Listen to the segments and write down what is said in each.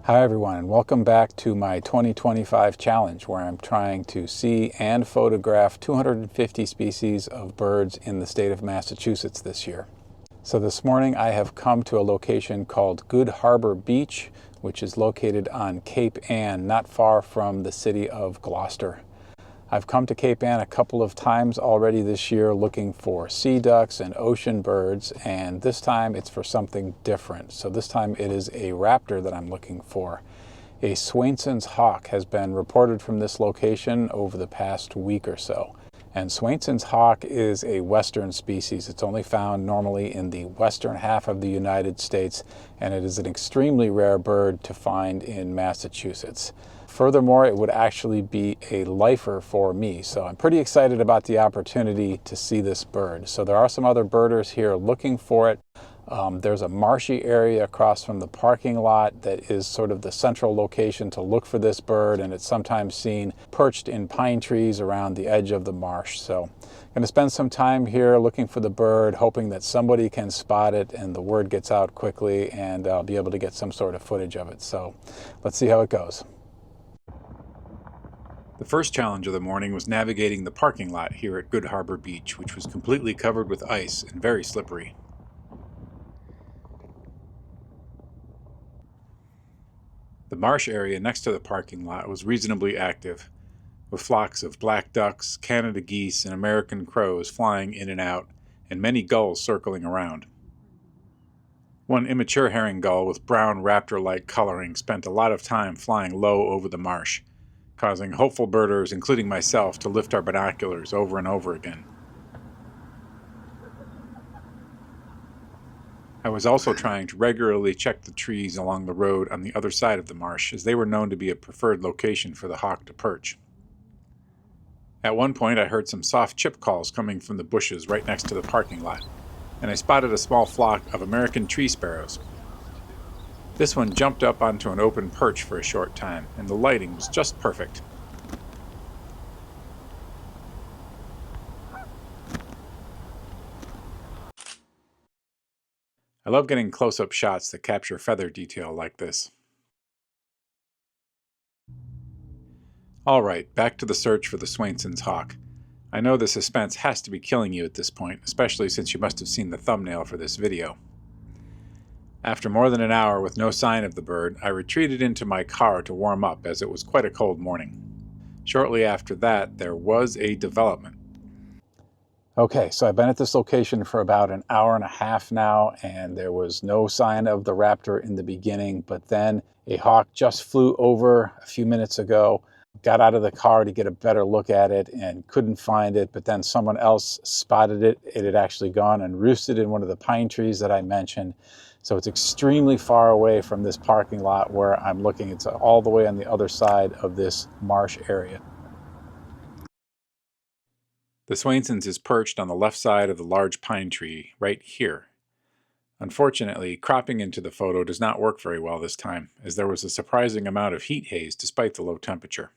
Hi everyone, and welcome back to my 2025 challenge where I'm trying to see and photograph 250 species of birds in the state of Massachusetts this year. So this morning I have come to a location called Good Harbor Beach, which is located on Cape Ann, not far from the city of Gloucester. I've come to Cape Ann a couple of times already this year looking for sea ducks and ocean birds, and this time it's for something different. So this time it is a raptor that I'm looking for. A Swainson's hawk has been reported from this location over the past week or so. And Swainson's hawk is a western species. It's only found normally in the western half of the United States, and it is an extremely rare bird to find in Massachusetts. Furthermore, it would actually be a lifer for me, so I'm pretty excited about the opportunity to see this bird. So there are some other birders here looking for it. There's a marshy area across from the parking lot that is sort of the central location to look for this bird, and it's sometimes seen perched in pine trees around the edge of the marsh. So I'm going to spend some time here looking for the bird, hoping that somebody can spot it and the word gets out quickly and I'll be able to get some sort of footage of it. So let's see how it goes. The first challenge of the morning was navigating the parking lot here at Good Harbor Beach, which was completely covered with ice and very slippery. The marsh area next to the parking lot was reasonably active, with flocks of black ducks, Canada geese, and American crows flying in and out, and many gulls circling around. One immature herring gull with brown raptor-like coloring spent a lot of time flying low over the marsh, causing hopeful birders, including myself, to lift our binoculars over and over again. I was also trying to regularly check the trees along the road on the other side of the marsh, as they were known to be a preferred location for the hawk to perch. At one point I heard some soft chip calls coming from the bushes right next to the parking lot, and I spotted a small flock of American tree sparrows. This one jumped up onto an open perch for a short time, and the lighting was just perfect. I love getting close-up shots that capture feather detail like this. Alright, back to the search for the Swainson's hawk. I know the suspense has to be killing you at this point, especially since you must have seen the thumbnail for this video. After more than an hour with no sign of the bird, I retreated into my car to warm up as it was quite a cold morning. Shortly after that, there was a development. Okay, so I've been at this location for about an hour and a half now, and there was no sign of the raptor in the beginning, but then a hawk just flew over a few minutes ago. Got out of the car to get a better look at it and couldn't find it, but then someone else spotted it. It had actually gone and roosted in one of the pine trees that I mentioned. So it's extremely far away from this parking lot where I'm looking. It's all the way on the other side of this marsh area. The Swainson's is perched on the left side of the large pine tree, right here. Unfortunately, cropping into the photo does not work very well this time, as there was a surprising amount of heat haze despite the low temperature.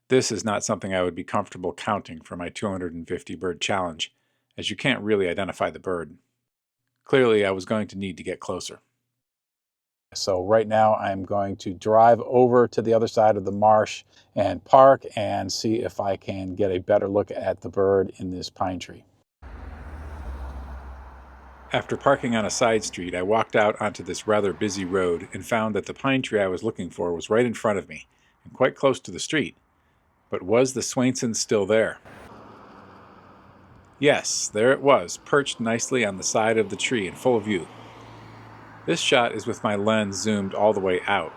This is not something I would be comfortable counting for my 250 bird challenge, as you can't really identify the bird. Clearly, I was going to need to get closer. So right now I'm going to drive over to the other side of the marsh and park and see if I can get a better look at the bird in this pine tree. After parking on a side street, I walked out onto this rather busy road and found that the pine tree I was looking for was right in front of me and quite close to the street. But was the Swainson still there? Yes, there it was, perched nicely on the side of the tree in full view. This shot is with my lens zoomed all the way out.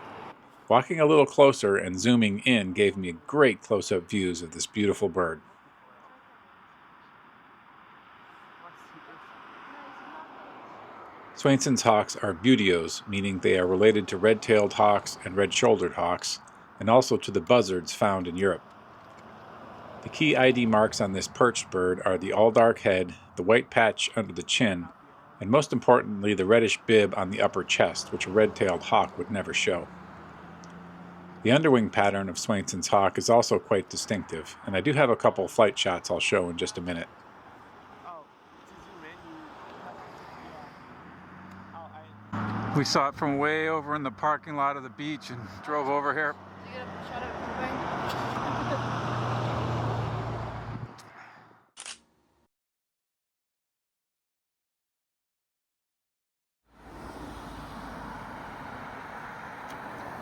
Walking a little closer and zooming in gave me great close-up views of this beautiful bird. Swainson's hawks are buteos, meaning they are related to red-tailed hawks and red-shouldered hawks, and also to the buzzards found in Europe. The key ID marks on this perched bird are the all-dark head, the white patch under the chin, and most importantly the reddish bib on the upper chest, which a red-tailed hawk would never show. The underwing pattern of Swainson's hawk is also quite distinctive, and I do have a couple flight shots I'll show in just a minute. We saw it from way over in the parking lot of the beach and drove over here. Did you get a shout out from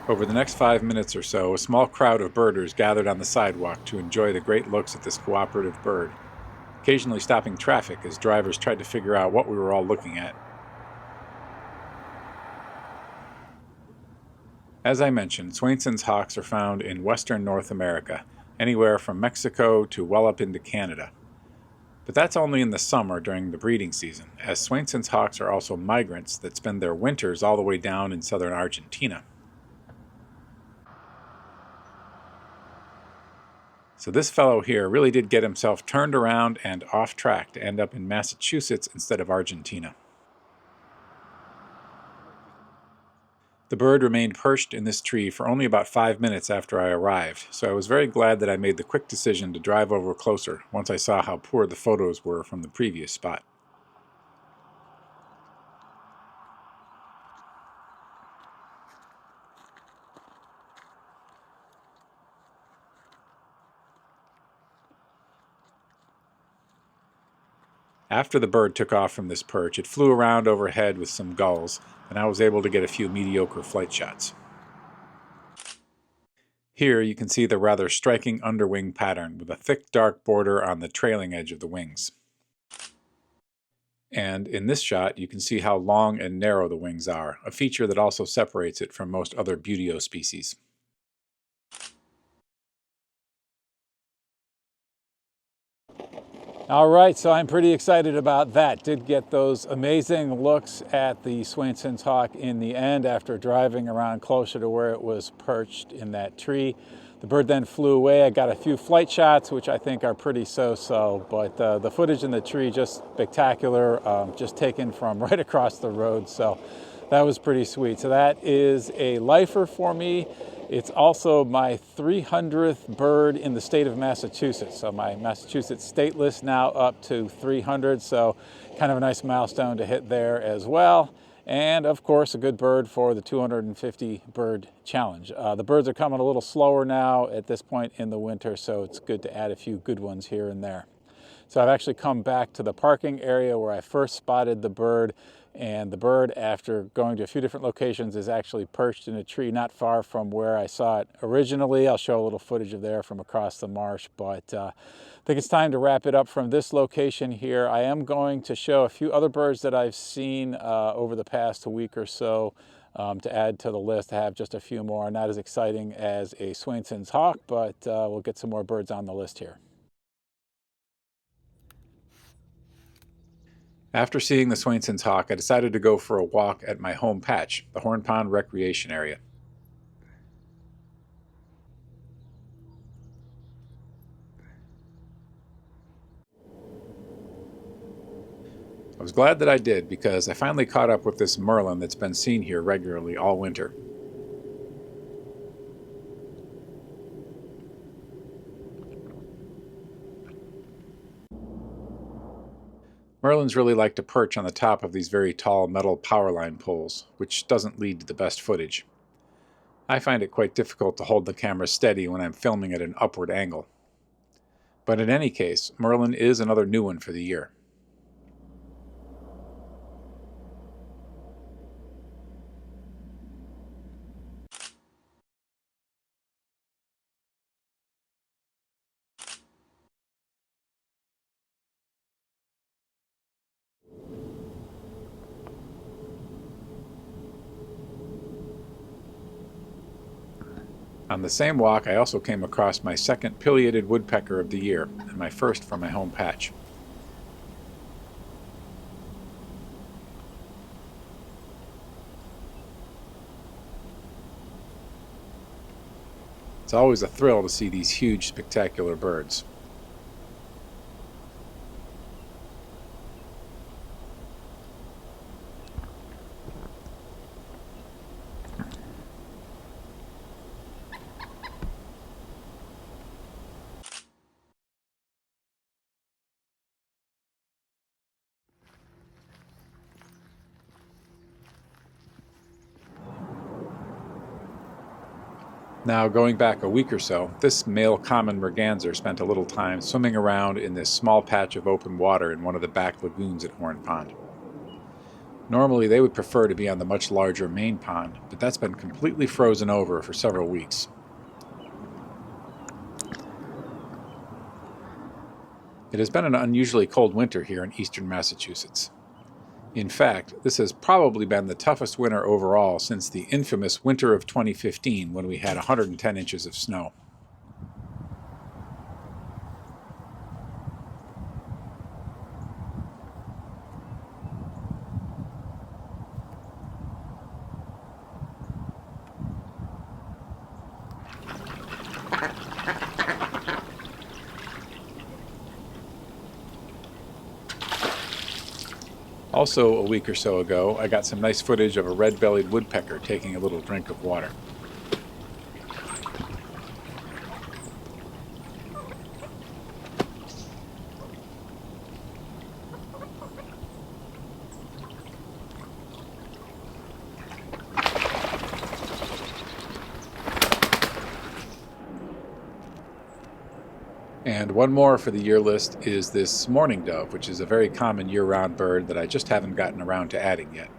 the Over the next 5 minutes or so, a small crowd of birders gathered on the sidewalk to enjoy the great looks at this cooperative bird, occasionally stopping traffic as drivers tried to figure out what we were all looking at. As I mentioned, Swainson's hawks are found in western North America, anywhere from Mexico to well up into Canada. But that's only in the summer during the breeding season, as Swainson's hawks are also migrants that spend their winters all the way down in southern Argentina. So this fellow here really did get himself turned around and off track to end up in Massachusetts instead of Argentina. The bird remained perched in this tree for only about 5 minutes after I arrived, so I was very glad that I made the quick decision to drive over closer once I saw how poor the photos were from the previous spot. After the bird took off from this perch, it flew around overhead with some gulls, and I was able to get a few mediocre flight shots. Here you can see the rather striking underwing pattern with a thick dark border on the trailing edge of the wings. And in this shot you can see how long and narrow the wings are, a feature that also separates it from most other buteo species. All right, so I'm pretty excited about that. Did get those amazing looks at the Swainson's hawk in the end after driving around closer to where it was perched in that tree. The bird then flew away. I got a few flight shots, which I think are pretty so-so, but the footage in the tree just spectacular, just taken from right across the road, so that was pretty sweet. So that is a lifer for me. It's also my 300th bird in the state of Massachusetts. So my Massachusetts state list now up to 300, so kind of a nice milestone to hit there as well. And of course, a good bird for the 250 bird challenge. The birds are coming a little slower now at this point in the winter, so it's good to add a few good ones here and there. So I've actually come back to the parking area where I first spotted the bird, and the bird, after going to a few different locations, is actually perched in a tree not far from where I saw it originally. I'll show a little footage of there from across the marsh, but I think it's time to wrap it up from this location here. I am going to show a few other birds that I've seen over the past week or so to add to the list. I have just a few more, not as exciting as a Swainson's hawk, but we'll get some more birds on the list here. After seeing the Swainson's hawk, I decided to go for a walk at my home patch, the Horn Pond Recreation Area. I was glad that I did because I finally caught up with this Merlin that's been seen here regularly all winter. Merlins really like to perch on the top of these very tall metal power line poles, which doesn't lead to the best footage. I find it quite difficult to hold the camera steady when I'm filming at an upward angle. But in any case, Merlin is another new one for the year. On the same walk, I also came across my second pileated woodpecker of the year, and my first from my home patch. It's always a thrill to see these huge, spectacular birds. Now, going back a week or so, this male common merganser spent a little time swimming around in this small patch of open water in one of the back lagoons at Horn Pond. Normally, they would prefer to be on the much larger main pond, but that's been completely frozen over for several weeks. It has been an unusually cold winter here in eastern Massachusetts. In fact, this has probably been the toughest winter overall since the infamous winter of 2015 when we had 110 inches of snow. Also, a week or so ago, I got some nice footage of a red-bellied woodpecker taking a little drink of water. And one more for the year list is this mourning dove, which is a very common year-round bird that I just haven't gotten around to adding yet.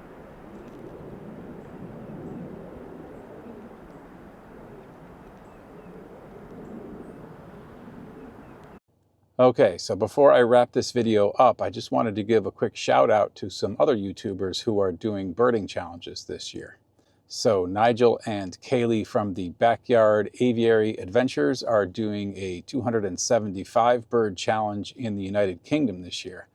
Okay, so before I wrap this video up, I just wanted to give a quick shout out to some other YouTubers who are doing birding challenges this year. So Nigel and Kaylee from the Backyard Aviary Adventures are doing a 275 bird challenge in the United Kingdom this year.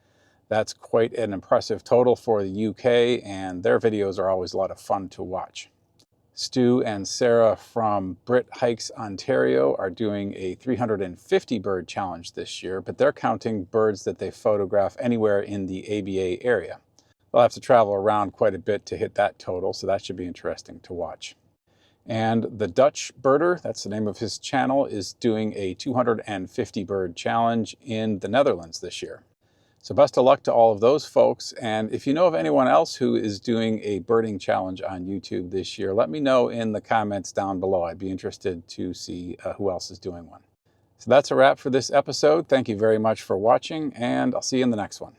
That's quite an impressive total for the UK, and their videos are always a lot of fun to watch. Stu and Sarah from BritHikesOntario are doing a 350 bird challenge this year, but they're counting birds that they photograph anywhere in the ABA area. They'll have to travel around quite a bit to hit that total, so that should be interesting to watch. And the Dutch birder, that's the name of his channel, is doing a 250 bird challenge in the Netherlands this year. So best of luck to all of those folks. And if you know of anyone else who is doing a birding challenge on YouTube this year, let me know in the comments down below. I'd be interested to see who else is doing one. So that's a wrap for this episode. Thank you very much for watching, and I'll see you in the next one.